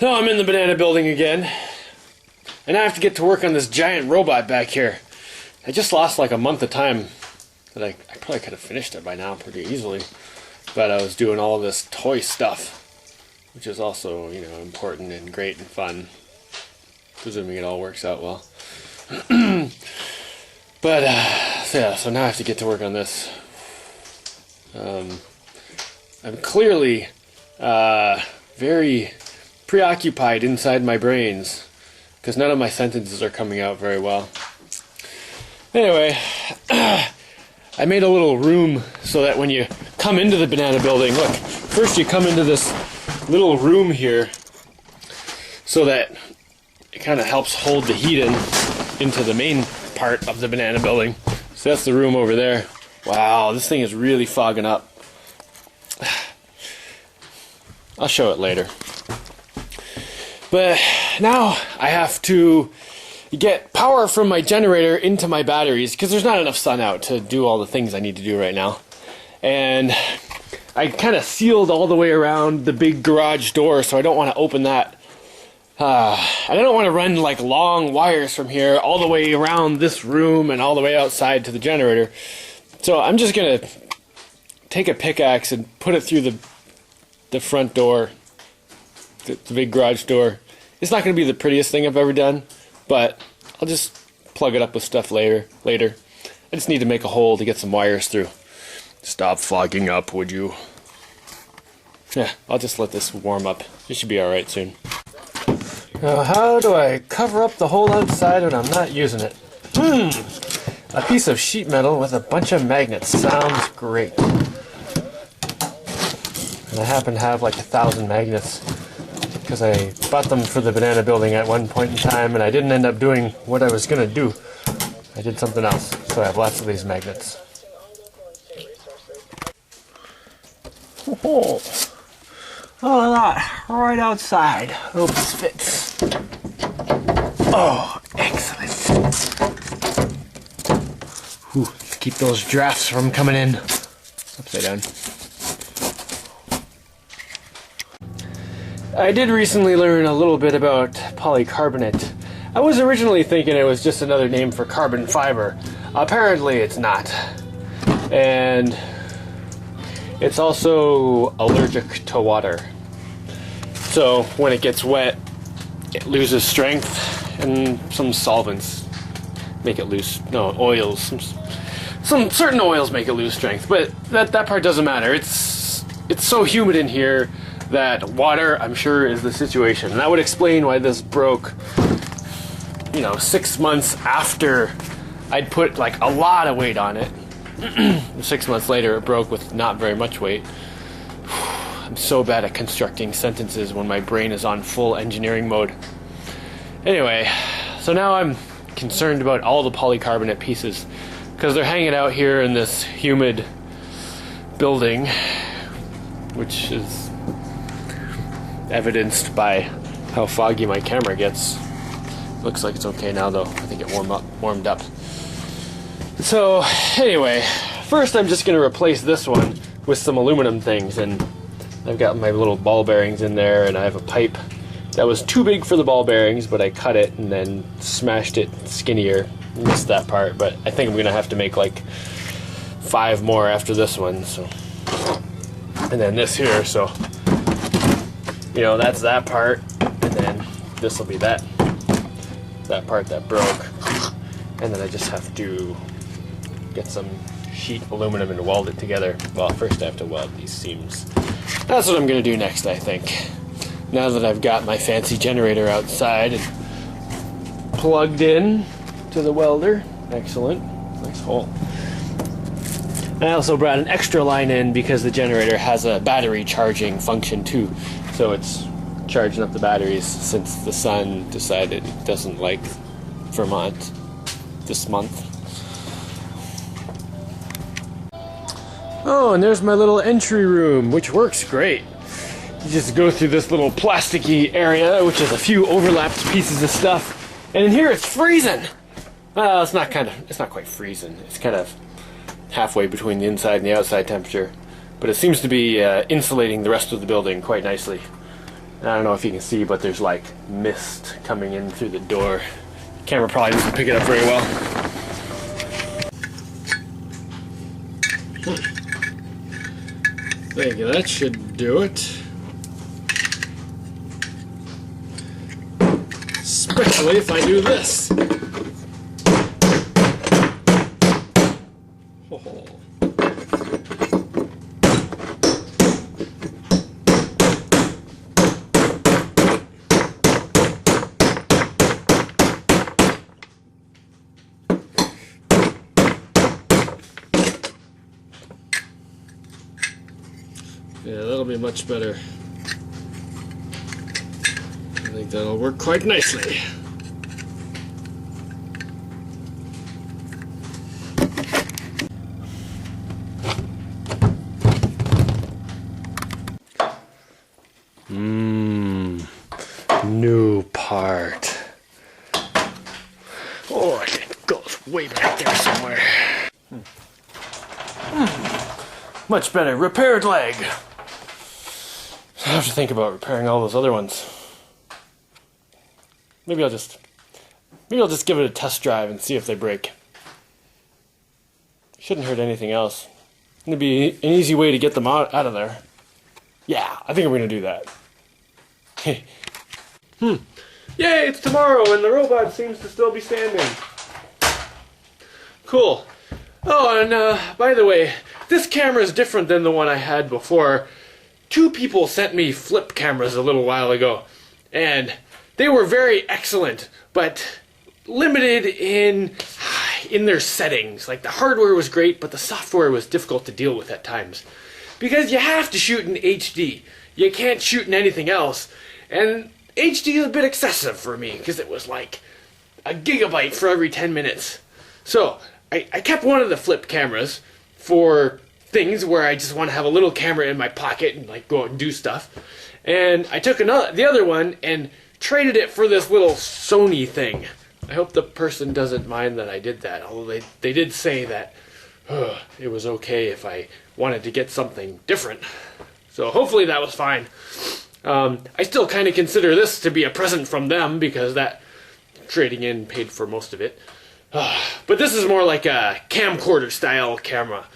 So I'm in the banana building again, and I have to get to work on this giant robot back here. I just lost like a month of time that I probably could have finished it by now pretty easily, but I was doing all this toy stuff, which is also, you know, important and great and fun, presuming it all works out well. But yeah, so now I have to get to work on this. I'm clearly very preoccupied inside my brains because none of my sentences are coming out very well. Anyway, I made a little room so that when you come into the banana building, look, first you come into this little room here so that it kind of helps hold the heat into the main part of the banana building. So that's the room over there. Wow, this thing is really fogging up. I'll show it later. But now I have to get power from my generator into my batteries because there's not enough sun out to do all the things I need to do right now. And I kind of sealed all the way around the big garage door, so I don't want to open that. And I don't want to run like long wires from here all the way around this room and all the way outside to the generator. So I'm just going to take a pickaxe and put it through the front door, the big garage door. It's not going to be the prettiest thing I've ever done, but I'll just plug it up with stuff later. I just need to make a hole to get some wires through. Stop fogging up, would you? Yeah, I'll just let this warm up. It should be alright soon. Now, how do I cover up the hole outside when I'm not using it? A piece of sheet metal with a bunch of magnets. Sounds great. And I happen to have like 1,000 magnets because I bought them for the banana building at one point in time and I didn't end up doing what I was going to do. I did something else, so I have lots of these magnets. Oh, that right outside. Hope this fits. Oh, excellent. Whew, keep those drafts from coming in. Upside down. I did recently learn a little bit about polycarbonate. I was originally thinking it was just another name for carbon fiber. Apparently it's not. And it's also allergic to water. So when it gets wet, it loses strength, and some solvents make it lose. No, oils. Some certain oils make it lose strength, but that part doesn't matter. It's so humid in here that water, I'm sure, is the situation. And that would explain why this broke, 6 months after I'd put like a lot of weight on it. 6 months later, it broke with not very much weight. I'm so bad at constructing sentences when my brain is on full engineering mode. Anyway, so now I'm concerned about all the polycarbonate pieces because they're hanging out here in this humid building, which is evidenced by how foggy my camera gets. Looks like it's okay now though. I think it warmed up. So anyway, first I'm just going to replace this one with some aluminum things, and I've got my little ball bearings in there, and I have a pipe that was too big for the ball bearings, but I cut it and then smashed it skinnier. Missed that part, but I think I'm going to have to make like 5 more after this one. So, and then this here, so that's that part, and then this will be that part that broke, and then I just have to get some sheet aluminum and weld it together. Well, first I have to weld these seams. That's what I'm going to do next, I think. Now that I've got my fancy generator outside and plugged in to the welder. Excellent. Nice hole. I also brought an extra line in because the generator has a battery charging function too. So it's charging up the batteries since the sun decided it doesn't like Vermont this month. Oh, and there's my little entry room, which works great. You just go through this little plasticky area, which is a few overlapped pieces of stuff, and in here it's freezing. Well, it's not quite freezing. It's kind of halfway between the inside and the outside temperature, but it seems to be insulating the rest of the building quite nicely. And I don't know if you can see, but there's like mist coming in through the door. Camera probably doesn't pick it up very well. Thank you, that should do it. Especially if I do this. Oh. Yeah, that'll be much better. I think that'll work quite nicely. New part. Oh, I think it goes way back there somewhere. Much better. Repaired leg. I have to think about repairing all those other ones. Maybe I'll just give it a test drive and see if they break. Shouldn't hurt anything else. It'd be an easy way to get them out of there. Yeah, I think I'm gonna do that. Yay, it's tomorrow and the robot seems to still be standing. Cool. Oh, and by the way, this camera is different than the one I had before. 2 people sent me flip cameras a little while ago, and they were very excellent, but limited in their settings. Like, the hardware was great, but the software was difficult to deal with at times. Because you have to shoot in HD. You can't shoot in anything else. And HD is a bit excessive for me, because it was like a gigabyte for every 10 minutes. So, I kept one of the flip cameras for things where I just want to have a little camera in my pocket and like go out and do stuff. And I took the other one and traded it for this little Sony thing. I hope the person doesn't mind that I did that, although they did say that it was okay if I wanted to get something different. So hopefully that was fine. I still kind of consider this to be a present from them because that trading in paid for most of it. But this is more like a camcorder style camera.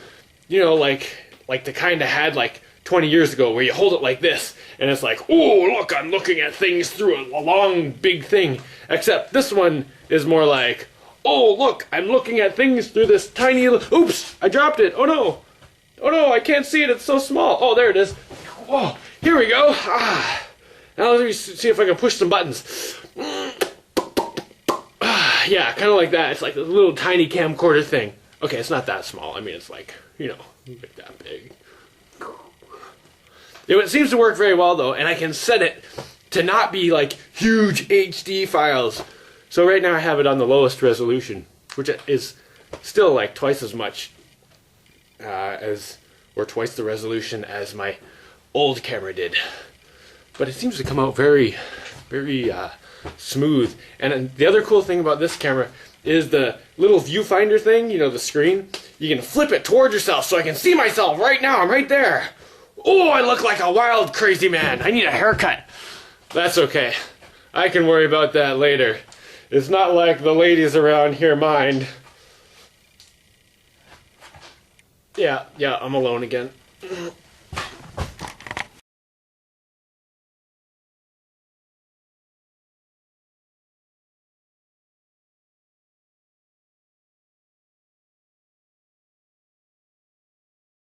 You know, like the kind I had like 20 years ago where you hold it like this and it's like, oh, look, I'm looking at things through a long, big thing. Except this one is more like, oh, look, I'm looking at things through this tiny, oops, I dropped it, oh no. Oh no, I can't see it, it's so small. Oh, there it is. Whoa, here we go. Now let me see if I can push some buttons. Yeah, kind of like that. It's like a little tiny camcorder thing. Okay, it's not that small. I mean, it's like, you know, like that big. It seems to work very well, though, and I can set it to not be like huge HD files. So right now I have it on the lowest resolution, which is still like twice as much or twice the resolution as my old camera did. But it seems to come out very, very smooth. And the other cool thing about this camera is the little viewfinder thing, you know, the screen. You can flip it towards yourself so I can see myself right now. I'm right there. Oh, I look like a wild, crazy man. I need a haircut. That's okay. I can worry about that later. It's not like the ladies around here mind. Yeah, I'm alone again.